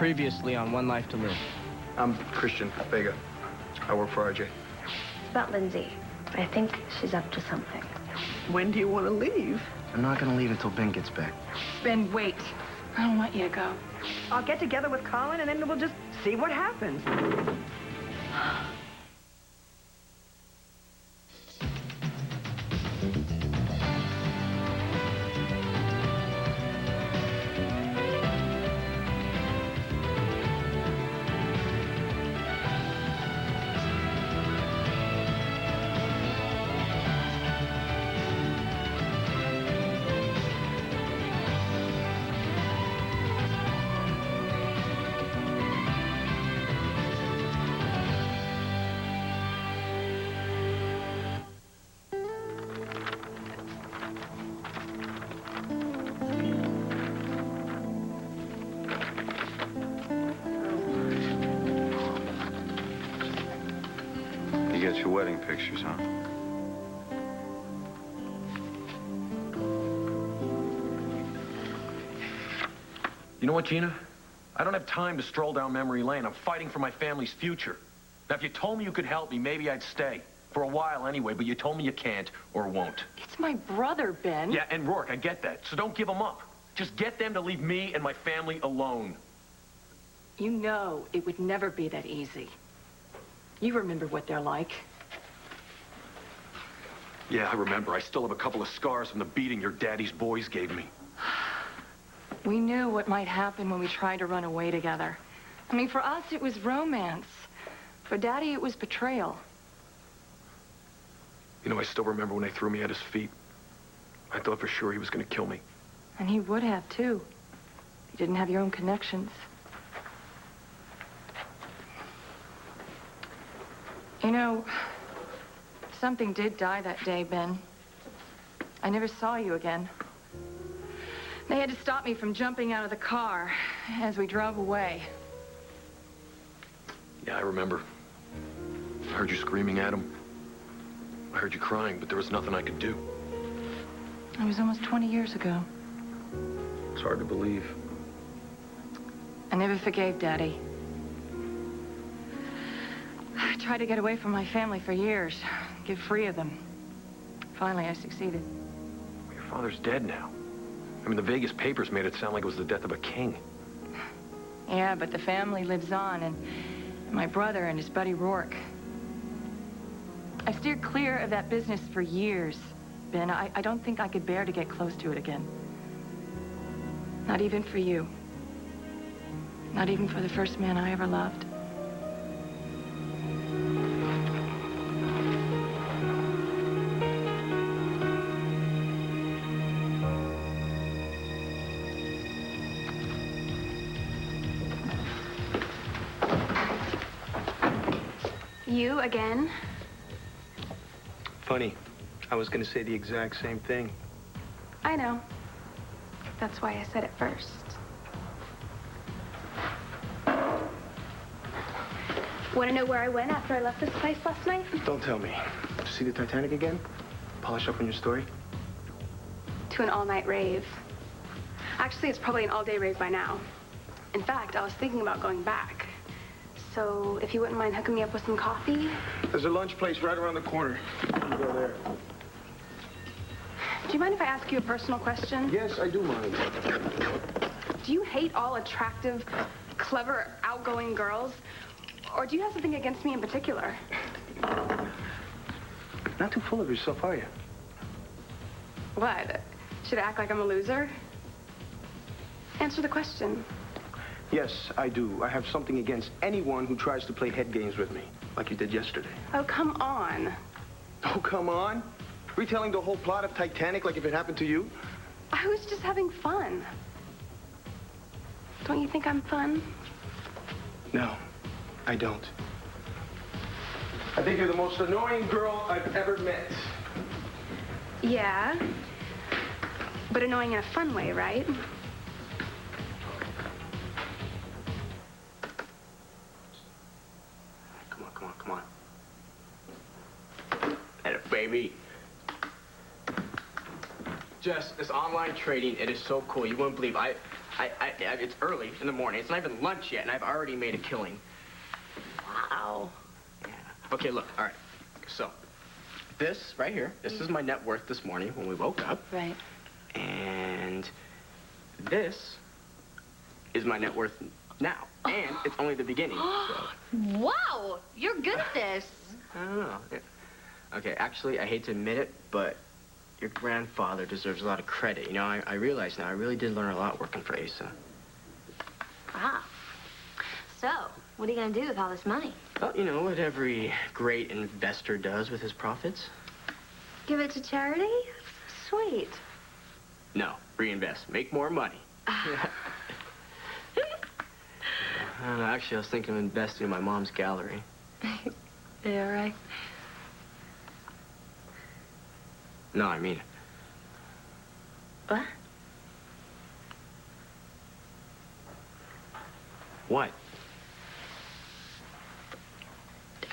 Previously on One Life to Live. I'm Christian Vega. I work for RJ. It's about Lindsay. I think she's up to something. When do you want to leave? I'm not gonna leave until Ben gets back. Ben, wait. I don't want you to go. I'll get together with Colin and then we'll just see what happens. You got your wedding pictures, huh? You know what, Gina? I don't have time to stroll down memory lane. I'm fighting for my family's future. Now, if you told me you could help me, maybe I'd stay. For a while anyway, but you told me you can't or won't. It's my brother, Ben. Yeah, and Rourke, I get that. So don't give them up. Just get them to leave me and my family alone. You know it would never be that easy. You remember what they're like. Yeah, I remember. I still have a couple of scars from the beating your daddy's boys gave me. We knew what might happen when we tried to run away together. I mean, for us, it was romance. For Daddy, it was betrayal. You know, I still remember when they threw me at his feet. I thought for sure he was going to kill me. And he would have, too. You didn't have your own connections. You know, something did die that day, Ben. I never saw you again. They had to stop me from jumping out of the car as we drove away. Yeah, I remember. I heard you screaming at him. I heard you crying, but there was nothing I could do. It was almost 20 years ago. It's hard to believe. I never forgave Daddy. I tried to get away from my family for years, get free of them. Finally, I succeeded. Your father's dead now. I mean, the Vegas papers made it sound like it was the death of a king. Yeah, but the family lives on, and my brother and his buddy Rourke. I steered clear of that business for years, Ben. I don't think I could bear to get close to it again. Not even for you. Not even for the first man I ever loved. You again? Funny. I was gonna say the exact same thing. I know. That's why I said it first. Want to know where I went after I left this place last night? Don't tell me. See the Titanic again? Polish up on your story? To an all-night rave. Actually, it's probably an all-day rave by now. In fact, I was thinking about going back. So, if you wouldn't mind hooking me up with some coffee? There's a lunch place right around the corner. You can go there. Do you mind if I ask you a personal question? Yes, I do mind. Do you hate all attractive, clever, outgoing girls? Or do you have something against me in particular? Not too full of yourself, are you? What? Should I act like I'm a loser? Answer the question. Yes, I do. I have something against anyone who tries to play head games with me, like you did yesterday. Oh, come on. Oh, come on. Retelling the whole plot of Titanic like if it happened to you? I was just having fun. Don't you think I'm fun? No, I don't. I think you're the most annoying girl I've ever met. Yeah. But annoying in a fun way, right? Come on. Atta baby. Jess, this online trading, it is so cool. You wouldn't believe. It's early in the morning. It's not even lunch yet, and I've already made a killing. Wow. Yeah. Okay, look. All right. So, this right here, this is my net worth this morning when we woke up. Right. And this is my net worth now. And it's only the beginning, so. Wow, you're good at this. I don't know. Yeah. Okay, actually, I hate to admit it, but your grandfather deserves a lot of credit. You know, I realize now I really did learn a lot working for Asa. Ah. So, what are you going to do with all this money? Well, you know what every great investor does with his profits? Give it to charity? Sweet. No, reinvest. Make more money. I don't know, actually, I was thinking of investing in my mom's gallery. Yeah, right. No, I mean it. What? What?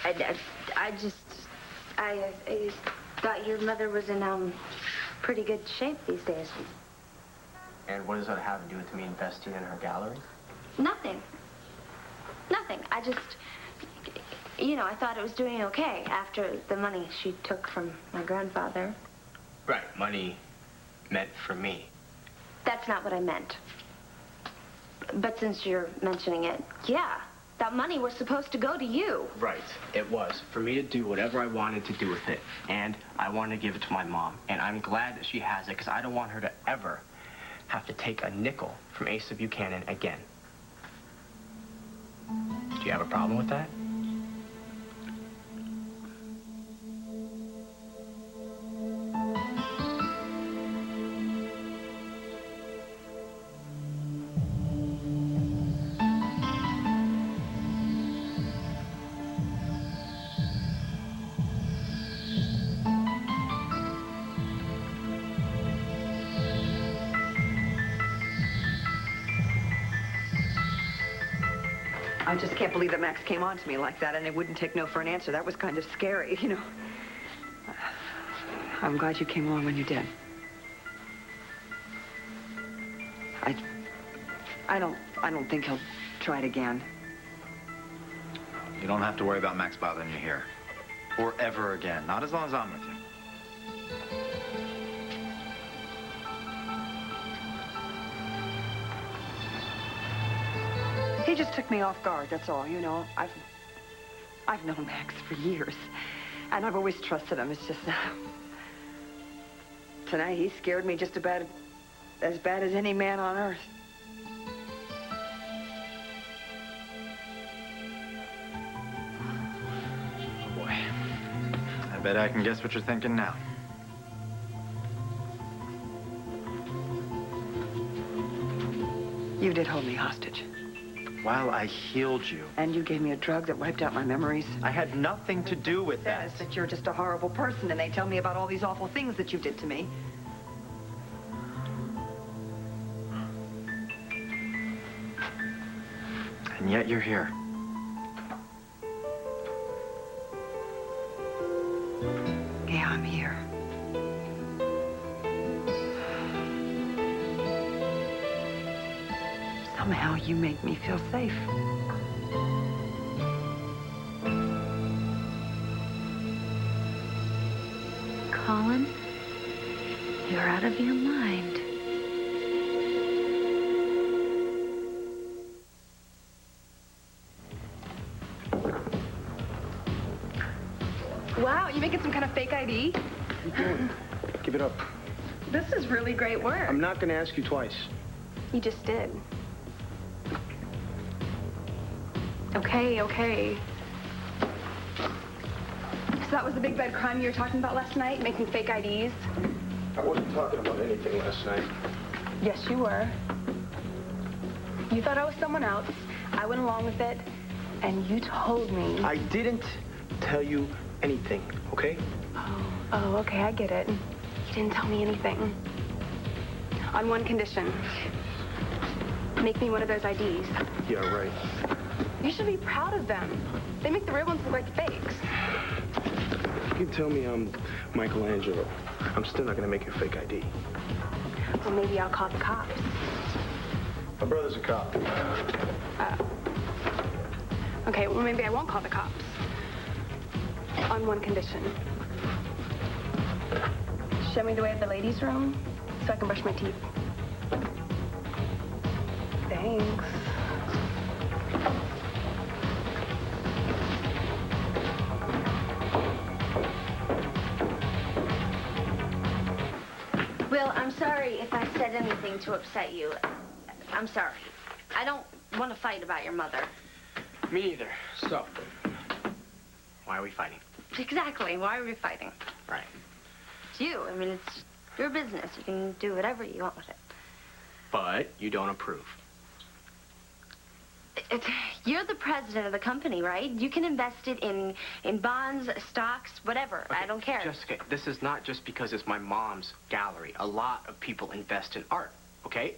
I just thought your mother was in, pretty good shape these days. And what does that have to do with me investing in her gallery? Nothing. Nothing. I just, you know, I thought it was doing okay after the money she took from my grandfather. Right, money meant for me. That's not what I meant. But since you're mentioning it, yeah, that money was supposed to go to you. Right, it was. For me to do whatever I wanted to do with it. And I wanted to give it to my mom. And I'm glad that she has it, because I don't want her to ever have to take a nickel from Asa Buchanan again. Do you have a problem with that? I just can't believe that Max came on to me like that and it wouldn't take no for an answer. That was kind of scary, you know. I'm glad you came along when you did. I don't think he'll try it again. You don't have to worry about Max bothering you here. Or ever again. Not as long as I'm with you. He just took me off guard, that's all, you know. I've known Max for years, and I've always trusted him. It's just tonight he scared me just about as bad as any man on earth. Oh, boy. I bet I can guess what you're thinking now. You did hold me hostage. While I healed you. And you gave me a drug that wiped out my memories. I had nothing to do with that. Says that you're just a horrible person, and they tell me about all these awful things that you did to me. And yet you're here. Yeah, I'm here. Somehow you make me feel safe. Colin, you're out of your mind. Wow, you making some kind of fake ID? What are you doing? Give it up. This is really great work. I'm not going to ask you twice. You just did. Okay, okay. So that was the big bad crime you were talking about last night, making fake IDs? I wasn't talking about anything last night. Yes, you were. You thought I was someone else. I went along with it, and you told me. I didn't tell you anything, okay? Oh, okay, I get it. You didn't tell me anything. On one condition. Make me one of those IDs. Yeah, right. You should be proud of them. They make the real ones look like fakes. You can tell me I'm Michelangelo. I'm still not going to make you a fake ID. Well, maybe I'll call the cops. My brother's a cop. Okay, well, maybe I won't call the cops. On one condition. Show me the way to the ladies' room so I can brush my teeth. Thanks. Will, I'm sorry if I said anything to upset you. I'm sorry. I don't want to fight about your mother. Me neither. So, why are we fighting? Exactly. Why are we fighting? Right. It's you. I mean, it's your business. You can do whatever you want with it. But you don't approve. You're the president of the company, right? You can invest it in bonds, stocks, whatever. Okay, I don't care. Jessica, this is not just because it's my mom's gallery. A lot of people invest in art, okay?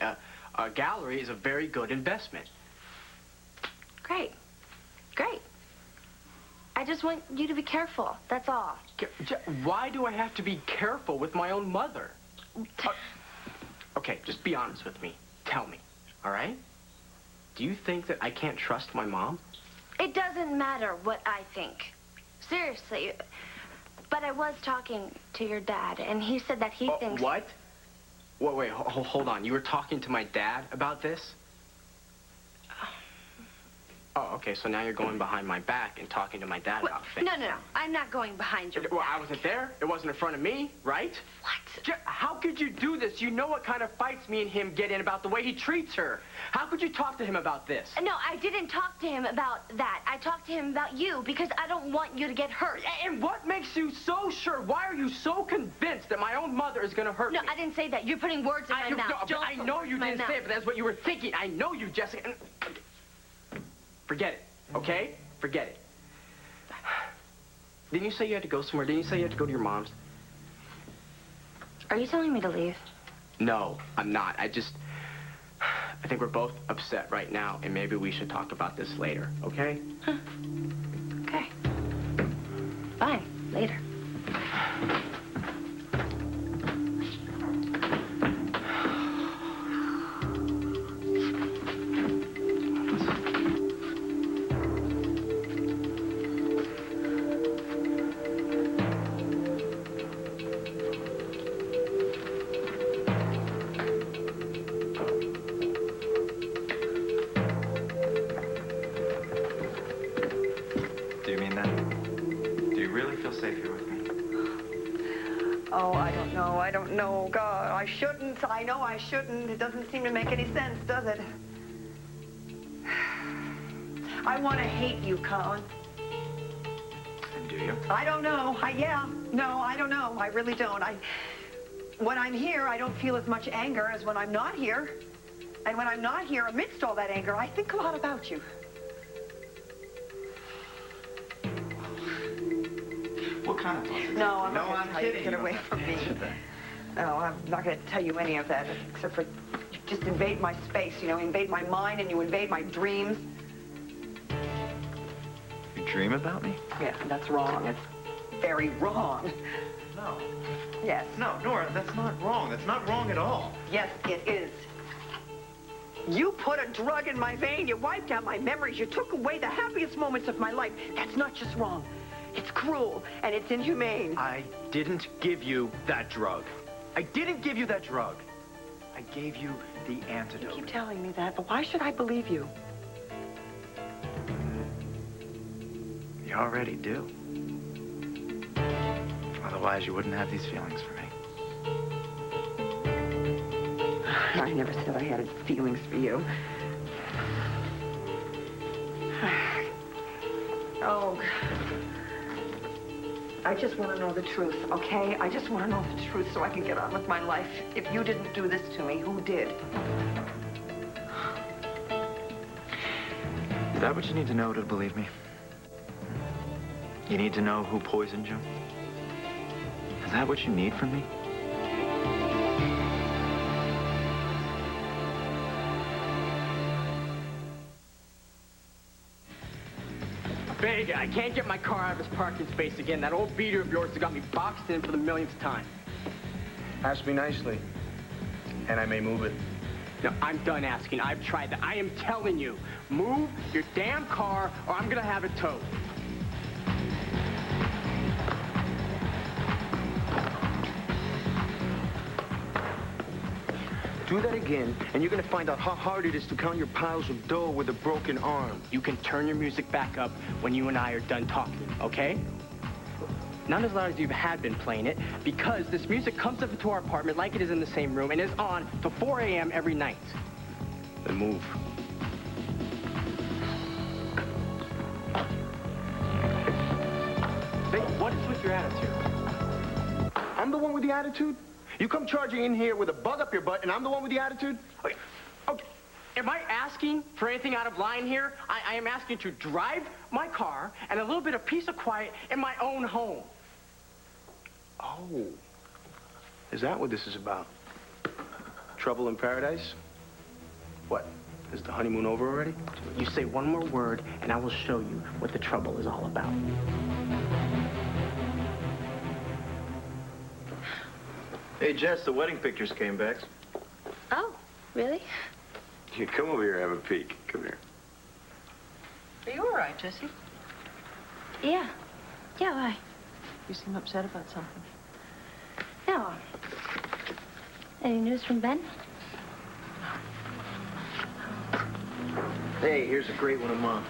A gallery is a very good investment. Great. Great. I just want you to be careful. That's all. Why do I have to be careful with my own mother? Okay, just be honest with me. Tell me, all right? Do you think that I can't trust my mom? It doesn't matter what I think. Seriously. But I was talking to your dad, and he said that he thinks... What? Wait, hold on. You were talking to my dad about this? Oh, okay, so now you're going behind my back and talking to my dad about things. No. I'm not going behind your back. Well, I wasn't there. It wasn't in front of me, right? What? How could you do this? You know what kind of fights me and him get in about the way he treats her. How could you talk to him about this? No, I didn't talk to him about that. I talked to him about you because I don't want you to get hurt. And what makes you so sure? Why are you so convinced that my own mother is going to hurt me? No, I didn't say that. You're putting words in my mouth. I know you didn't say it, but that's what you were thinking. I know you, Jessica. Forget it, okay? Forget it. Didn't you say you had to go somewhere? Didn't you say you had to go to your mom's? Are you telling me to leave? No, I'm not. I think we're both upset right now, and maybe we should talk about this later, okay? Huh. Okay. Fine. Later. Do you mean that? Do you really feel safe here with me? Oh, I don't know. God, I shouldn't. I know I shouldn't. It doesn't seem to make any sense, does it? I want to hate you, Colin. And do you? I don't know. No, I don't know. I really don't. When I'm here, I don't feel as much anger as when I'm not here. And when I'm not here, amidst all that anger, I think a lot about you. What kind of thoughts? No, I'm No, not I'm going to tell you to kidding. get away from me. No, I'm not going to tell you any of that, except for you just invade my space, you invade my mind and you invade my dreams. You dream about me? Yeah, that's wrong. It's very wrong. No. Yes. No, Nora, that's not wrong. That's not wrong at all. Yes, it is. You put a drug in my vein. You wiped out my memories. You took away the happiest moments of my life. That's not just wrong. It's cruel, and it's inhumane. I didn't give you that drug. I didn't give you that drug. I gave you the antidote. You keep telling me that, but why should I believe you? You already do. Otherwise, you wouldn't have these feelings for me. I never said I had feelings for you. Oh, I just want to know the truth, okay? I just want to know the truth so I can get on with my life. If you didn't do this to me, who did? Is that what you need to know to believe me? You need to know who poisoned you? Is that what you need from me? Big, I can't get my car out of this parking space again. That old beater of yours has got me boxed in for the millionth time. Ask me nicely. And I may move it. No, I'm done asking. I've tried that. I am telling you, move your damn car or I'm gonna have it towed. Do that again, and you're gonna find out how hard it is to count your piles of dough with a broken arm. You can turn your music back up when you and I are done talking, okay? Not as loud as you had been playing it, because this music comes up into our apartment like it is in the same room and is on till 4 a.m. every night. Then move. Hey, what is with your attitude? I'm the one with the attitude? You come charging in here with a bug up your butt, and I'm the one with the attitude? Okay. Am I asking for anything out of line here? I am asking to drive my car and a little bit of peace of quiet in my own home. Oh. Is that what this is about? Trouble in paradise? What? Is the honeymoon over already? You say one more word, and I will show you what the trouble is all about. Hey, Jess, the wedding pictures came back. Oh, really? Yeah, come over here and have a peek. Come here. Are you all right, Jessie? Yeah. Yeah, why? You seem upset about something. No. Any news from Ben? Hey, here's a great one of mine.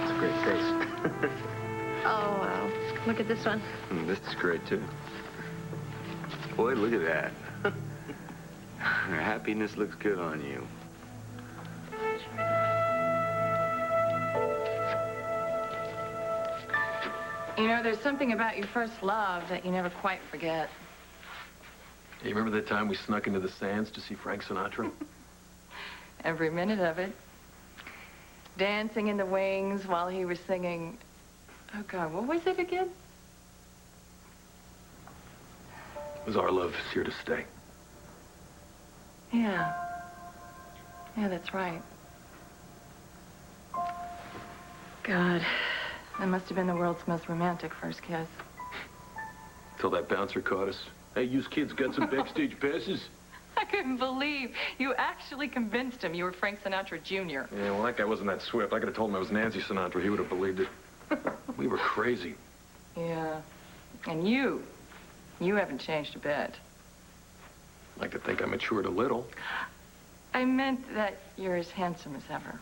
It's a great face. Oh, wow. Look at this one. This is great, too. Boy, look at that. Your happiness looks good on you. You know, there's something about your first love that you never quite forget. Hey, you remember that time we snuck into the Sands to see Frank Sinatra? Every minute of it. Dancing in the wings while he was singing... Oh, God, what was it again? It was our love is here to stay. Yeah. Yeah, that's right. God, that must have been the world's most romantic first kiss. Till that bouncer caught us. Hey, you kids got some backstage passes? I couldn't believe you actually convinced him you were Frank Sinatra Jr. Yeah, well, that guy wasn't that swift. I could have told him I was Nancy Sinatra. He would have believed it. We were crazy. Yeah. And you haven't changed a bit. I'd like to think I matured a little. I meant that you're as handsome as ever.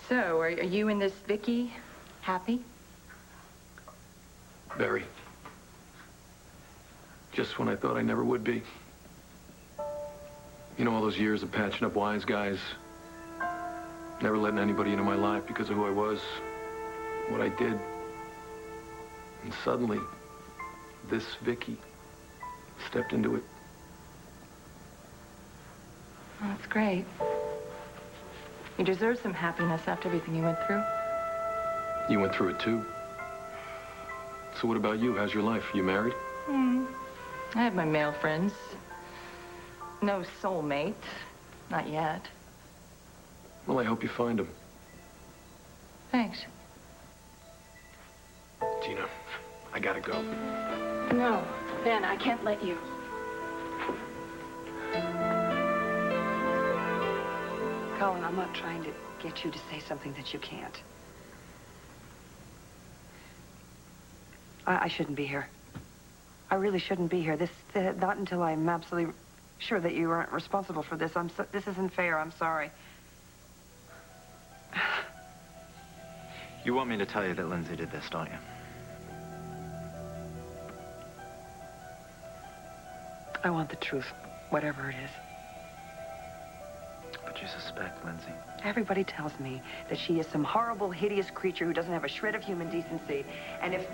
So, are you and this Vicky happy? Very. Just when I thought I never would be. You know, all those years of patching up wise guys, never letting anybody into my life because of who I was, what I did. And suddenly, this Vicky stepped into it. Well, that's great. You deserve some happiness after everything you went through. You went through it too. So what about you? How's your life? You married? I have my male friends. No soulmate. Not yet. Well, I hope you find him. Thanks. Gina, I gotta go. No, Ben, I can't let you. Colin, I'm not trying to get you to say something that you can't. I shouldn't be here. I really shouldn't be here. Not until I'm absolutely sure that you aren't responsible for this. This isn't fair. I'm sorry. You want me to tell you that Lindsay did this, don't you? I want the truth, whatever it is. But you suspect Lindsay. Everybody tells me that she is some horrible, hideous creature who doesn't have a shred of human decency. And if...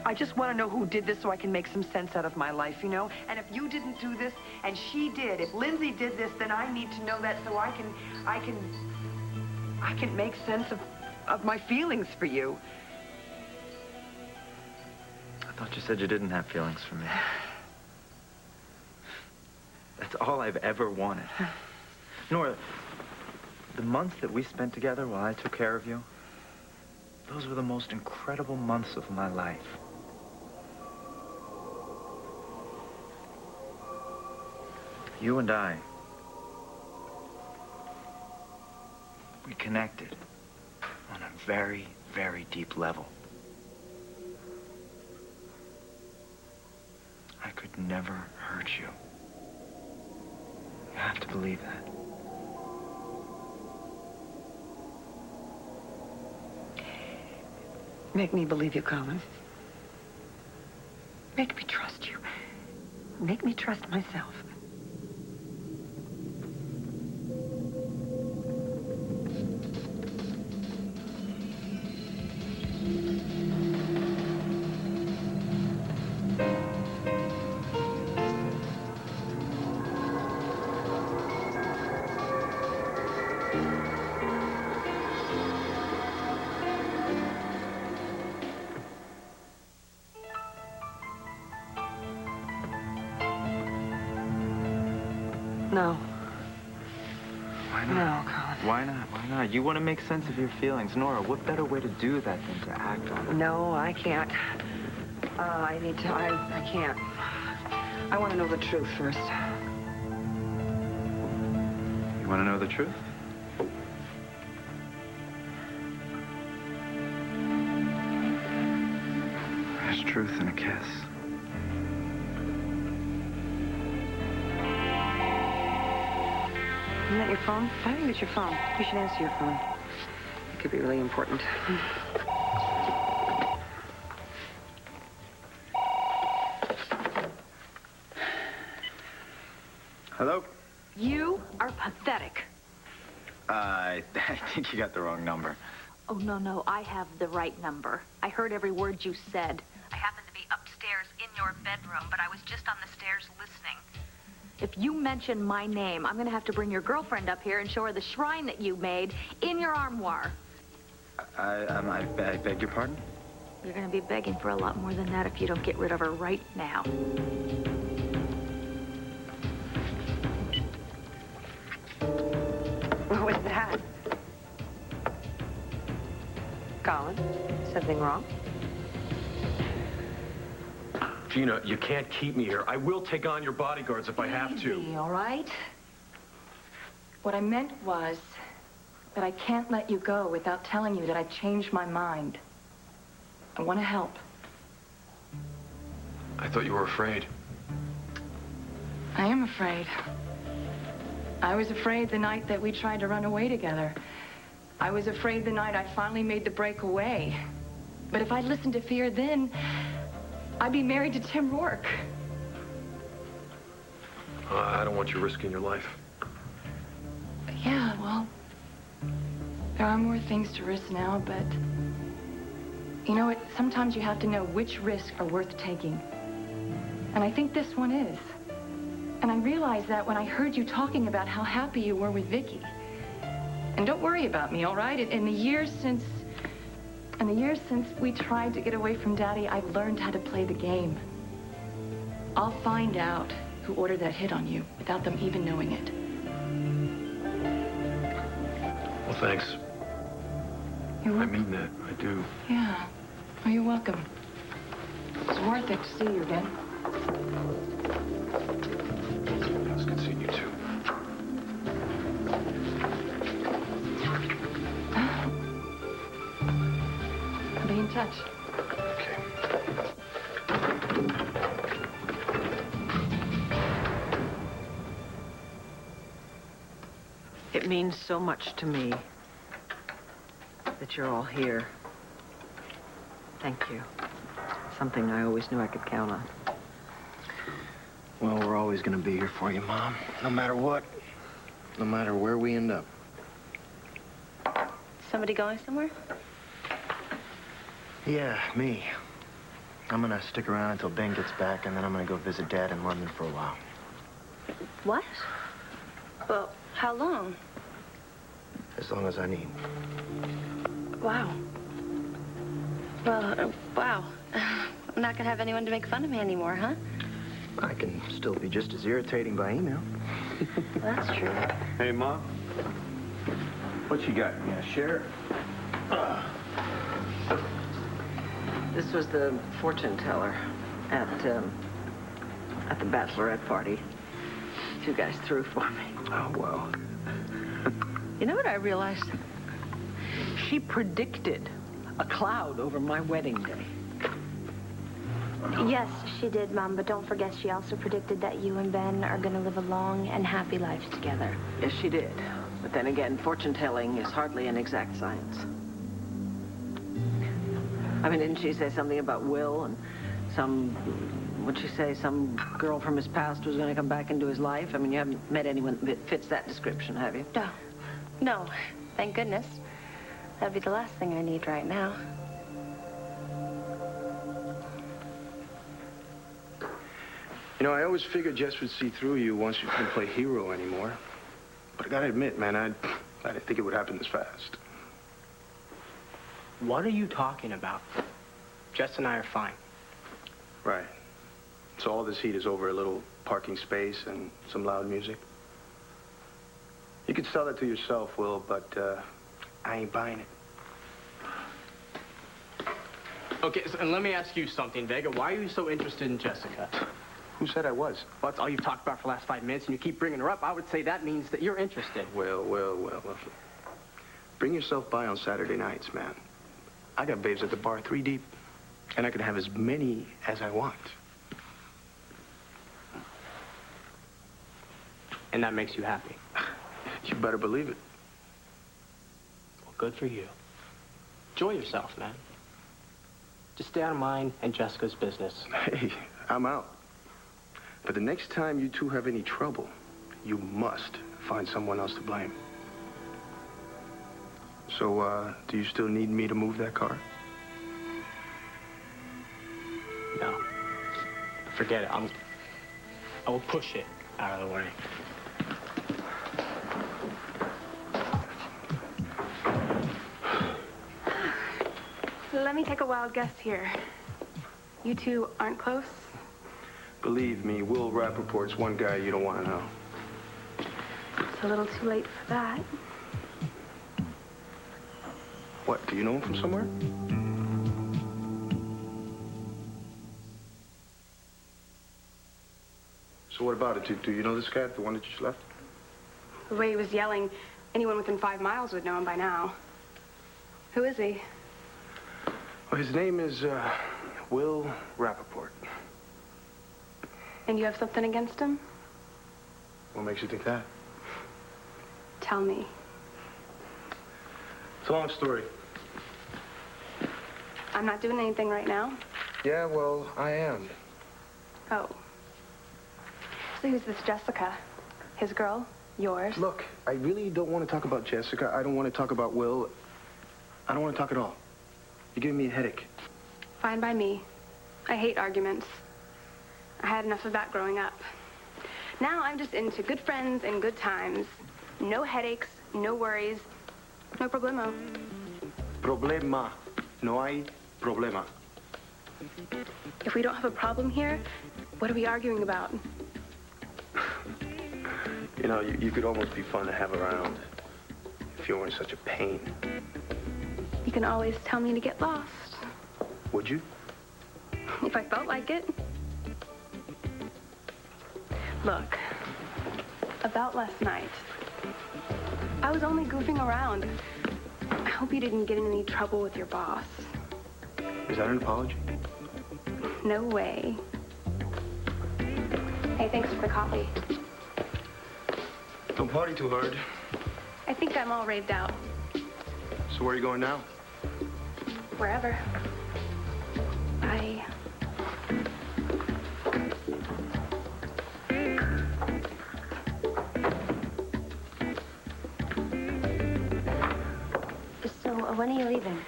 I just want to know who did this so I can make some sense out of my life, you know? And if you didn't do this, and she did, if Lindsay did this, then I need to know that so I can make sense of my feelings for you. I thought you said you didn't have feelings for me. That's all I've ever wanted. Nora, the months that we spent together while I took care of you, those were the most incredible months of my life. You and I, we connected on a very, very deep level. I could never hurt you. You have to believe that. Make me believe you, Colin. Make me trust you. Make me trust myself. No. Why not? No, Colin. Why not? Why not? You want to make sense of your feelings. Nora, what better way to do that than to act on it? No, I can't. I can't. I want to know the truth first. You want to know the truth? There's truth in a kiss. Isn't that your phone? I think it's your phone. You should answer your phone. It could be really important. Hello? You are pathetic. I think you got the wrong number. Oh, no, I have the right number. I heard every word you said. I happened to be upstairs in your bedroom, but I was just on the stairs listening. If you mention my name, I'm going to have to bring your girlfriend up here and show her the shrine that you made in your armoire. I beg your pardon? You're going to be begging for a lot more than that if you don't get rid of her right now. What was that? Colin, something wrong? Gina, you can't keep me here. I will take on your bodyguards if I have to. Easy, all right? What I meant was that I can't let you go without telling you that I changed my mind. I want to help. I thought you were afraid. I am afraid. I was afraid the night that we tried to run away together. I was afraid the night I finally made the break away. But if I'd listened to fear then, I'd be married to Tim Rourke. I don't want you risking your life. Yeah, well, there are more things to risk now, but you know what? Sometimes you have to know which risks are worth taking. And I think this one is. And I realized that when I heard you talking about how happy you were with Vicky. And don't worry about me, all right? In the years since we tried to get away from Daddy, I've learned how to play the game. I'll find out who ordered that hit on you without them even knowing it. Well, thanks. You're welcome. I mean that. I do. Yeah. Oh, you're welcome. It's worth it to see you again. It's good seeing you, too. I'll be in touch. Okay. It means so much to me that you're all here. Thank you. Something I always knew I could count on. Well, we're always gonna be here for you, Mom. No matter what. No matter where we end up. Somebody going somewhere? Yeah, me. I'm gonna stick around until Ben gets back, and then I'm gonna go visit Dad in London for a while. What? Well, how long? As long as I need. Wow. Well, wow. I'm not gonna have anyone to make fun of me anymore, huh? I can still be just as irritating by email. That's true. Hey, Mom. What you got? You gonna share it? This was the fortune teller at the bachelorette party. you guys through for me. Oh, well. You know what I realized? She predicted a cloud over my wedding day. Yes, she did, Mom, but don't forget she also predicted that you and Ben are going to live a long and happy life together. Yes, she did. But then again, fortune-telling is hardly an exact science. I mean, didn't she say something about Will and what'd she say, some girl from his past was going to come back into his life? I mean, you haven't met anyone that fits that description, have you? No. No, thank goodness. That'd be the last thing I need right now. You know, I always figured Jess would see through you once you couldn't play hero anymore. But I gotta admit, man, I didn't think it would happen this fast. What are you talking about? Jess and I are fine. Right. So all this heat is over a little parking space and some loud music? You could sell that to yourself, Will, but I ain't buying it. Okay, so, and let me ask you something, Vega. Why are you so interested in Jessica? Who said I was? Well, that's all you've talked about for the last 5 minutes, and you keep bringing her up. I would say that means that you're interested. Well. Bring yourself by on Saturday nights, man. I got babes at the bar 3 deep, and I can have as many as I want. And that makes you happy? You better believe it. Well, good for you. Enjoy yourself, man. Just stay out of mine and Jessica's business. Hey, I'm out. But the next time you two have any trouble, you must find someone else to blame. So, do you still need me to move that car? No. Forget it. I will push it out of the way. Let me take a wild guess here. You two aren't close? Believe me, Will Rappaport's one guy you don't want to know. It's a little too late for that. What, do you know him from somewhere? So what about it? Do you know this guy, the one that just left? The way he was yelling, anyone within 5 miles would know him by now. Who is he? Well, his name is, Will Rappaport. And you have something against him? What makes you think that? Tell me. It's a long story. I'm not doing anything right now. Yeah, well, I am. Oh. So who's this Jessica? His girl? Yours? Look, I really don't want to talk about Jessica. I don't want to talk about Will. I don't want to talk at all. You're giving me a headache. Fine by me. I hate arguments. I had enough of that growing up. Now I'm just into good friends and good times. No headaches, no worries, no problemo. Problema. No hay problema. If we don't have a problem here, what are we arguing about? You know, you could almost be fun to have around if you weren't such a pain. You can always tell me to get lost. Would you? If I felt like it. Look, about last night. I was only goofing around. I hope you didn't get in any trouble with your boss. Is that an apology? No way. Hey, thanks for the coffee. Don't party too hard. I think I'm all raved out. So where are you going now? Wherever. Bye. So, when are you leaving?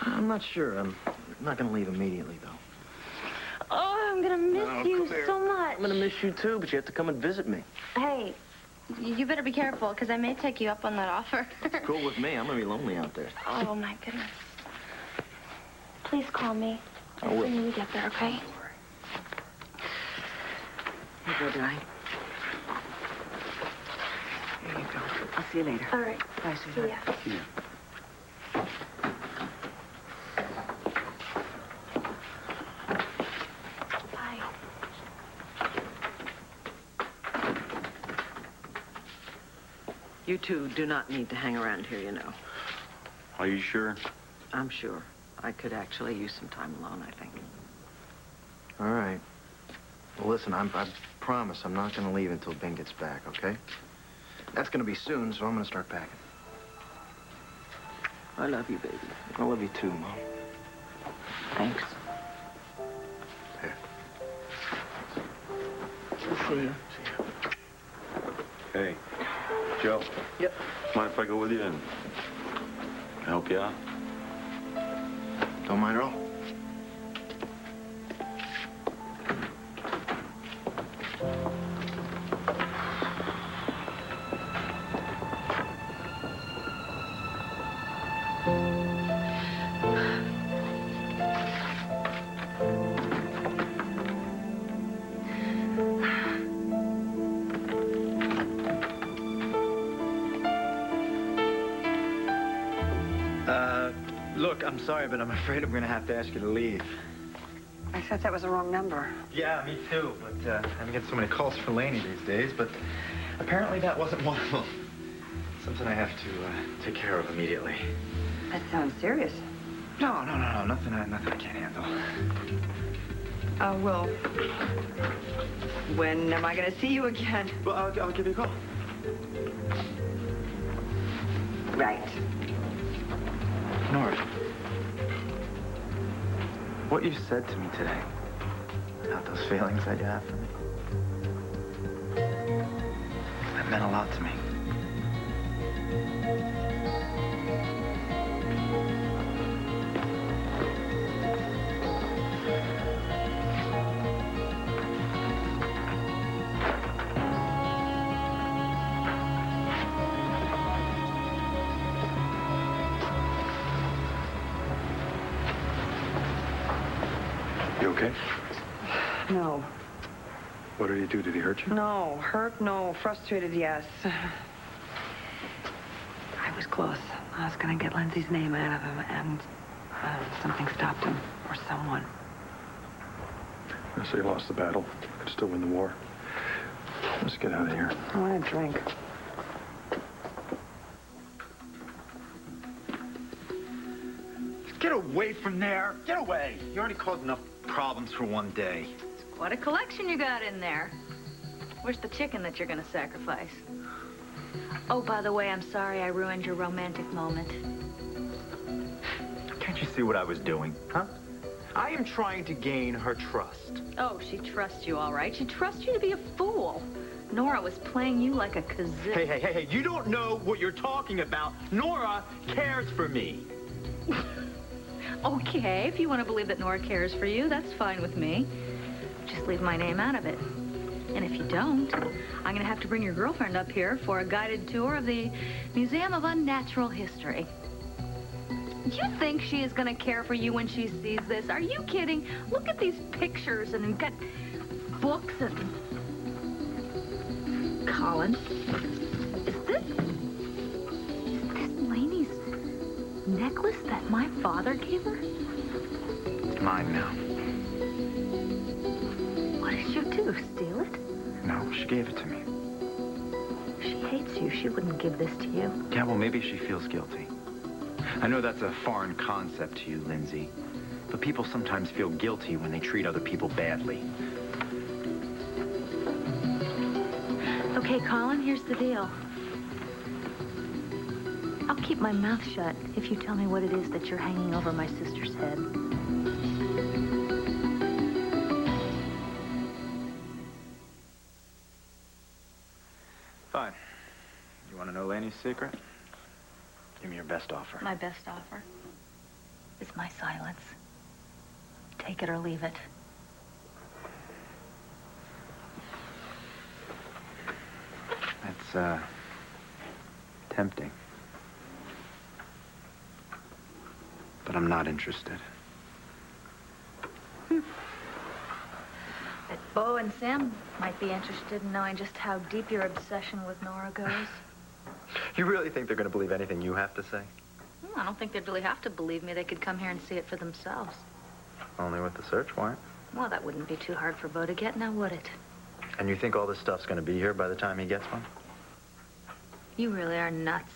I'm not sure. I'm not going to leave immediately, though. Oh, I'm gonna miss you so much. I'm going to miss you, too, but you have to come and visit me. Hey, you better be careful, because I may take you up on that offer. Cool with me. I'm going to be lonely out there. Oh, my goodness. Please call me I will. as soon as you get there, okay? Here you go, darling. Here you go. I'll see you later. All right. Bye, See sweetheart. ya. See ya. Bye. You two do not need to hang around here, you know. Are you sure? I'm sure. I could actually use some time alone, I think. All right. Well, listen, I promise I'm not going to leave until Ben gets back, okay? That's going to be soon, so I'm going to start packing. I love you, baby. I love you too, Mom. Thanks. Here. I'll see you. Hey, Joe. Yep. Mind if I go with you and help you out? Don't mind at all. Look, I'm sorry, but I'm afraid I'm gonna have to ask you to leave. I thought that was the wrong number. Yeah, me too, but I haven't get so many calls for Laney these days, but apparently that wasn't one of them. Something I have to take care of immediately. That sounds serious. No, nothing I can't handle. Well, when am I gonna see you again? Well, I'll give you a call. Right. Nora, what you said to me today about those feelings that you have for me, that meant a lot to me. You okay? No. What did he do? Did he hurt you? No. Hurt? No. Frustrated? Yes. I was close. I was gonna get Lindsay's name out of him, and something stopped him, or someone. So you lost the battle. Could still win the war. Let's get out of here. I want a drink. Get away from there. Get away. You already caused enough problems for one day. What a collection you got in there. Where's the chicken that you're gonna sacrifice? Oh, by the way, I'm sorry I ruined your romantic moment. Can't you see what I was doing, huh? I am trying to gain her trust. Oh, she trusts you, all right. She trusts you to be a fool. Nora was playing you like a kazoo. Hey, you don't know what you're talking about. Nora cares for me. Okay, if you want to believe that Nora cares for you, that's fine with me. Just leave my name out of it. And if you don't, I'm going to have to bring your girlfriend up here for a guided tour of the Museum of Unnatural History. You think she is going to care for you when she sees this? Are you kidding? Look at these pictures, and we've got books and... Colin, is this Laney's necklace that my father gave her? It's mine now. What did you do, steal it? No, she gave it to me. She hates you. She wouldn't give this to you. Yeah, well, maybe she feels guilty. I know that's a foreign concept to you, Lindsay, but people sometimes feel guilty when they treat other people badly. Okay, Colin, here's the deal. I'll keep my mouth shut if you tell me what it is that you're hanging over my sister's head. Fine. You want to know Laney's secret? Give me your best offer. My best offer is my silence. Take it or leave it. That's, tempting. But I'm not interested. But Bo and Sam might be interested in knowing just how deep your obsession with Nora goes. You really think they're going to believe anything you have to say? Well, I don't think they'd really have to believe me. They could come here and see it for themselves. Only with the search warrant. Well, that wouldn't be too hard for Bo to get, now would it? And you think all this stuff's going to be here by the time he gets one? You really are nuts.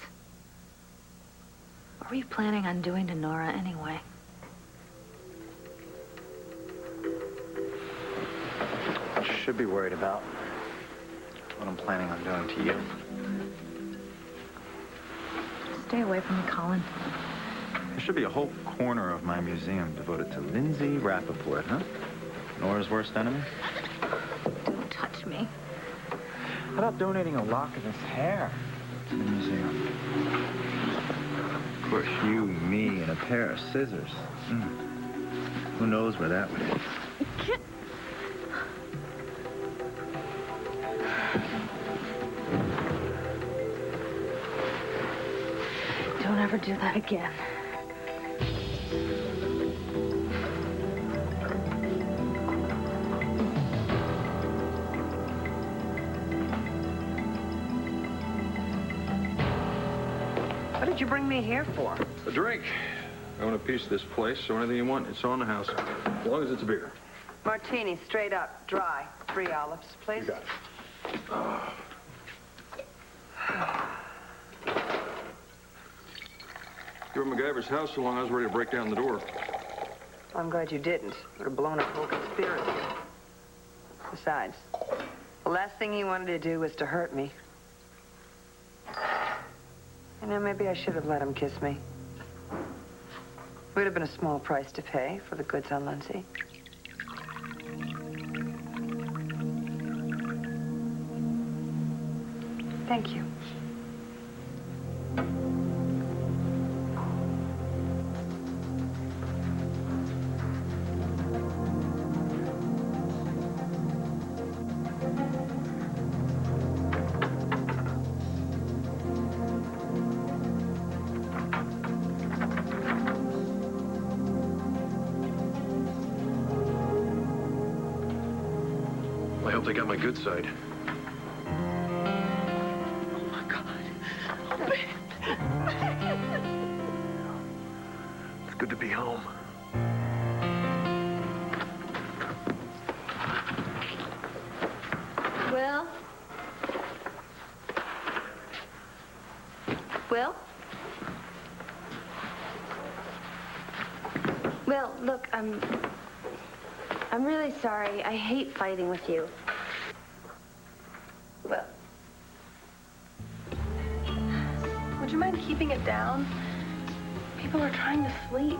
What were you planning on doing to Nora anyway? Should be worried about what I'm planning on doing to you. Stay away from me, Colin. There should be a whole corner of my museum devoted to Lindsay Rappaport, huh? Nora's worst enemy? Don't touch me. How about donating a lock of his hair to the museum? Of course, you, me, and a pair of scissors. Who knows where that would end? Don't ever do that again. What did you bring me here for? A drink. I own a piece of this place, so anything you want, it's on the house. As long as it's a beer. Martini, straight up, dry. 3 olives, please. You got it. You were at MacGyver's house so long I was ready to break down the door. I'm glad you didn't. Would have blown up the whole conspiracy. Besides, the last thing he wanted to do was to hurt me. You know, maybe I should have let him kiss me. Would have been a small price to pay for the goods on Lindsay. Thank you. I hope they got my good side. It's good to be home. Will? Will? Will, look, I'm really sorry. I hate fighting with you. Will. Would you mind keeping it down? People are trying to sleep.